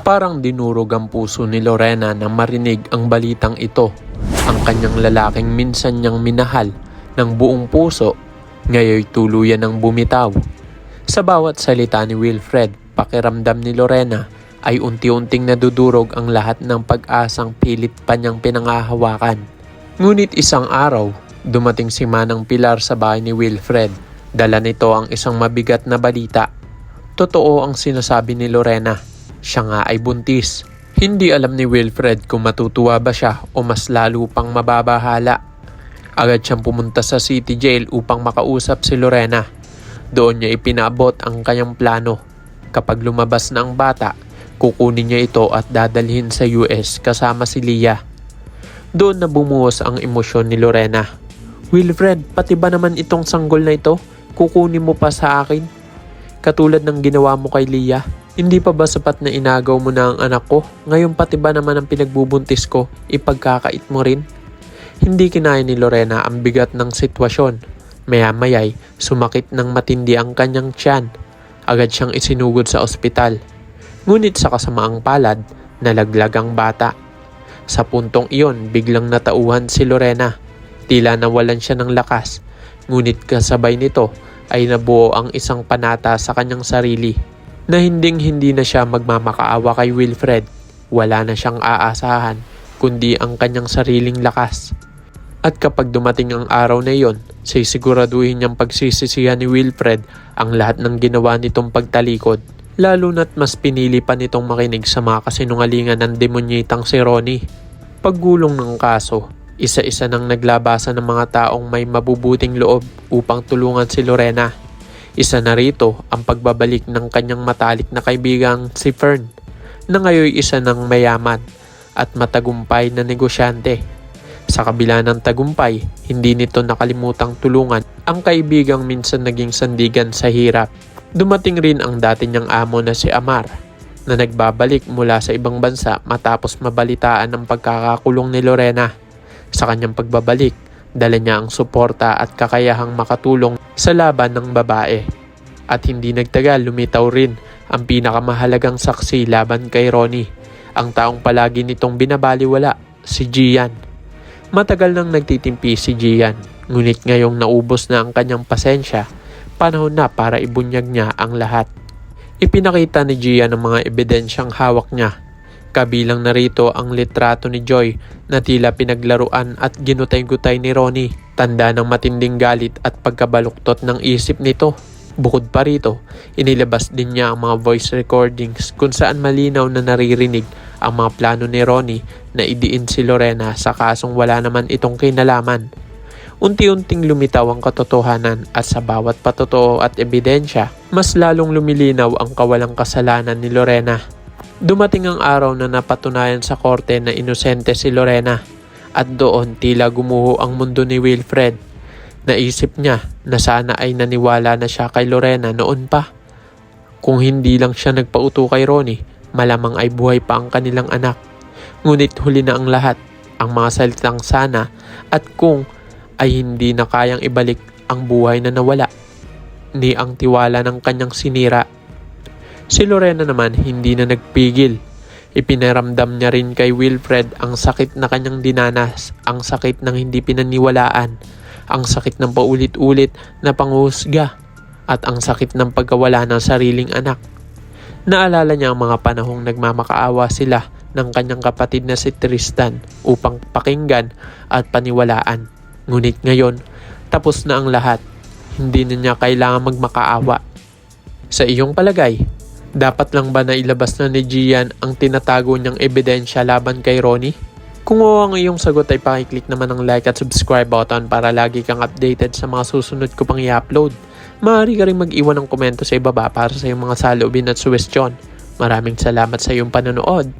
Parang dinurog ang puso ni Lorena nang marinig ang balitang ito. Ang kanyang lalaking minsan niyang minahal ng buong puso, ngayoy tuluyan ng bumitaw. Sa bawat salita ni Wilfred, pakiramdam ni Lorena ay unti-unting nadudurog ang lahat ng pag-asang pilit pa niyang pinangahawakan. Ngunit isang araw, dumating si Manang Pilar sa bahay ni Wilfred. Dala nito ang isang mabigat na balita. Totoo ang sinasabi ni Lorena. Siya nga ay buntis. Hindi alam ni Wilfred kung matutuwa ba siya o mas lalo pang mababahala. Agad siyang pumunta sa city jail upang makausap si Lorena. Doon niya ipinaabot ang kanyang plano. Kapag lumabas na ang bata, kukunin niya ito at dadalhin sa US kasama si Leah. Doon na bumuhos ang emosyon ni Lorena. Wilfred, pati ba naman itong sanggol na ito? Kukunin mo pa sa akin? Katulad ng ginawa mo kay Leah. Hindi pa ba sapat na inagaw mo na ang anak ko? Ngayon pati ba naman ang pinagbubuntis ko, ipagkakait mo rin? Hindi kinaya ni Lorena ang bigat ng sitwasyon. Maya-mayay, sumakit ng matindi ang kanyang tiyan. Agad siyang isinugod sa ospital. Ngunit sa kasamaang palad, nalaglag ang bata. Sa puntong iyon, biglang natauhan si Lorena. Tila nawalan siya ng lakas. Ngunit kasabay nito ay nabuo ang isang panata sa kanyang sarili. Na hindi na siya magmamakaawa kay Wilfred. Wala na siyang aasahan, kundi ang kanyang sariling lakas. At kapag dumating ang araw na iyon, sisiguraduhin niyang pagsisisihan ni Wilfred ang lahat ng ginawa nitong pagtalikod. Lalo na't mas pinili pa nitong makinig sa mga kasinungalingan ng demonyitang si Ronnie. Paggulong ng kaso, isa-isa nang naglabasan ng mga taong may mabubuting loob upang tulungan si Lorena. Isa na rito ang pagbabalik ng kanyang matalik na kaibigang si Fern, na ngayon isa ng mayaman at matagumpay na negosyante. Sa kabila ng tagumpay, hindi nito nakalimutang tulungan ang kaibigang minsan naging sandigan sa hirap. Dumating rin ang dati niyang amo na si Amar, na nagbabalik mula sa ibang bansa matapos mabalitaan ang pagkakakulong ni Lorena. Sa kanyang pagbabalik, dala niya ang suporta at kakayahang makatulong sa laban ng babae. At hindi nagtagal, lumitaw rin ang pinakamahalagang saksi laban kay Ronnie, ang taong palagi nitong binabaliwala, si Gian. Matagal nang nagtitimpi si Gian, ngunit ngayong naubos na ang kanyang pasensya, panahon na para ibunyag niya ang lahat. Ipinakita ni Gian ang mga ebidensyang hawak niya. Kabilang narito ang litrato ni Joy na tila pinaglaruan at ginutay-gutay ni Ronnie, tanda ng matinding galit at pagkabaluktot ng isip nito. Bukod pa rito, inilabas din niya ang mga voice recordings kung saan malinaw na naririnig ang mga plano ni Ronnie na idiin si Lorena sa kasong wala naman itong kinalaman. Unti-unting lumitaw ang katotohanan at sa bawat patotoo at ebidensya, mas lalong lumilinaw ang kawalang kasalanan ni Lorena. Dumating ang araw na napatunayan sa korte na inosente si Lorena at doon tila gumuho ang mundo ni Wilfred. Naisip niya na sana ay naniwala na siya kay Lorena noon pa. Kung hindi lang siya nagpauto kay Ronnie, malamang ay buhay pa ang kanilang anak. Ngunit huli na ang lahat, ang mga salitang sana at kung ay hindi na kayang ibalik ang buhay na nawala, ni ang tiwala ng kanyang sinira. Si Lorena naman hindi na nagpigil. Ipinaramdam niya rin kay Wilfred ang sakit na kanyang dinanas, ang sakit ng hindi pinaniwalaan, ang sakit ng paulit-ulit na panghusga, at ang sakit ng pagkawala ng sariling anak. Naalala niya ang mga panahong nagmamakaawa sila ng kanyang kapatid na si Tristan upang pakinggan at paniwalaan. Ngunit ngayon, tapos na ang lahat. Hindi na niya kailangan magmakaawa. Sa iyong palagay, dapat lang ba na ilabas na ni Gian ang tinatago niyang ebidensya laban kay Ronnie? Kung oo ang iyong sagot ay pakiclick naman ang like at subscribe button para lagi kang updated sa mga susunod ko pang i-upload. Maaari ka rin mag-iwan ng komento sa ibaba para sa iyong mga saloobin at suwestyon. Maraming salamat sa iyong panonood.